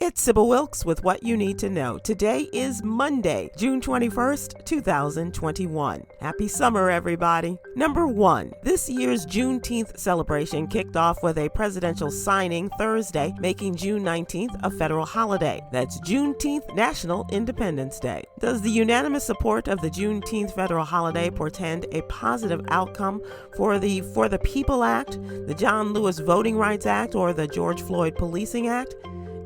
It's Sybil Wilkes with what you need to know. Today is Monday, June 21st, 2021. Happy summer, everybody. Number 1, this year's Juneteenth celebration kicked off with a presidential signing Thursday, making June 19th a federal holiday. That's Juneteenth National Independence Day. Does the unanimous support of the Juneteenth federal holiday portend a positive outcome for the For the People Act, the John Lewis Voting Rights Act, or the George Floyd Policing Act?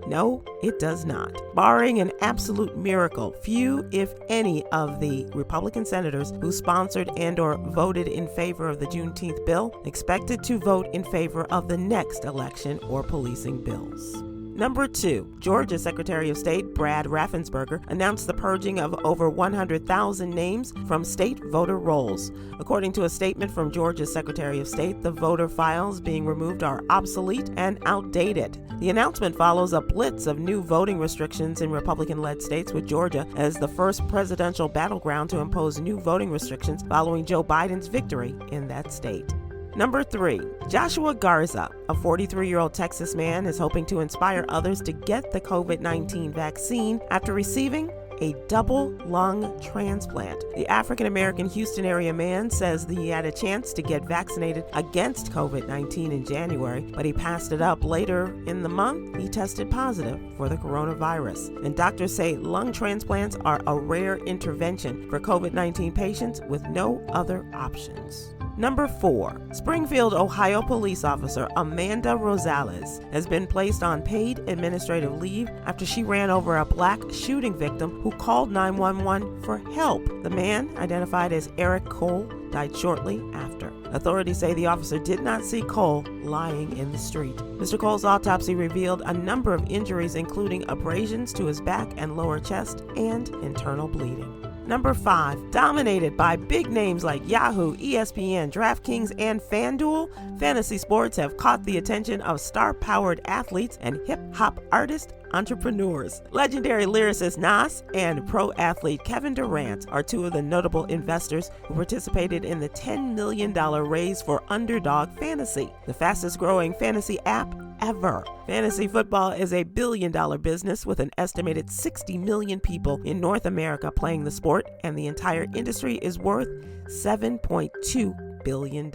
No, it does not. Barring an absolute miracle, few, if any, of the Republican senators who sponsored and or voted in favor of the Juneteenth bill expected to vote in favor of the next election or policing bills. Number 2, Georgia Secretary of State Brad Raffensperger announced the purging of over 100,000 names from state voter rolls. According to a statement from Georgia's Secretary of State, the voter files being removed are obsolete and outdated. The announcement follows a blitz of new voting restrictions in Republican-led states, with Georgia as the first presidential battleground to impose new voting restrictions following Joe Biden's victory in that state. Number 3, Joshua Garza, a 43-year-old Texas man, is hoping to inspire others to get the COVID-19 vaccine after receiving a double lung transplant. The African-American Houston area man says that he had a chance to get vaccinated against COVID-19 in January, but he passed it up. Later in the month, he tested positive for the coronavirus. And doctors say lung transplants are a rare intervention for COVID-19 patients with no other options. Number 4, Springfield, Ohio police officer Amanda Rosales has been placed on paid administrative leave after she ran over a black shooting victim who called 911 for help. The man, identified as Eric Cole, died shortly after. Authorities say the officer did not see Cole lying in the street. Mr. Cole's autopsy revealed a number of injuries, including abrasions to his back and lower chest and internal bleeding. Number 5, dominated by big names like Yahoo, ESPN, DraftKings, and FanDuel, fantasy sports have caught the attention of star-powered athletes and hip-hop artists, entrepreneurs. Legendary lyricist Nas and pro athlete Kevin Durant are two of the notable investors who participated in the $10 million raise for Underdog Fantasy, the fastest growing fantasy app ever. Fantasy football is a billion-dollar business with an estimated 60 million people in North America playing the sport, and the entire industry is worth $7.2 billion.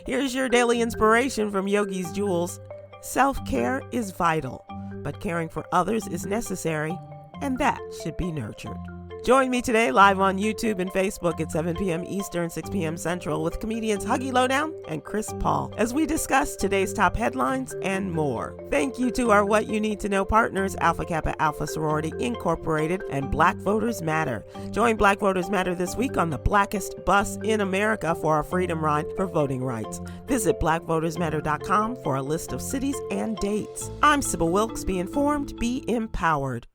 Here's your daily inspiration from Yogi's Jewels. Self-care is vital, but caring for others is necessary, and that should be nurtured. Join me today live on YouTube and Facebook at 7 p.m. Eastern, 6 p.m. Central with comedians Huggy Lowdown and Chris Paul as we discuss today's top headlines and more. Thank you to our What You Need to Know partners, Alpha Kappa Alpha Sorority Incorporated and Black Voters Matter. Join Black Voters Matter this week on the blackest bus in America for our Freedom Ride for voting rights. Visit blackvotersmatter.com for a list of cities and dates. I'm Sybil Wilkes. Be informed, be empowered.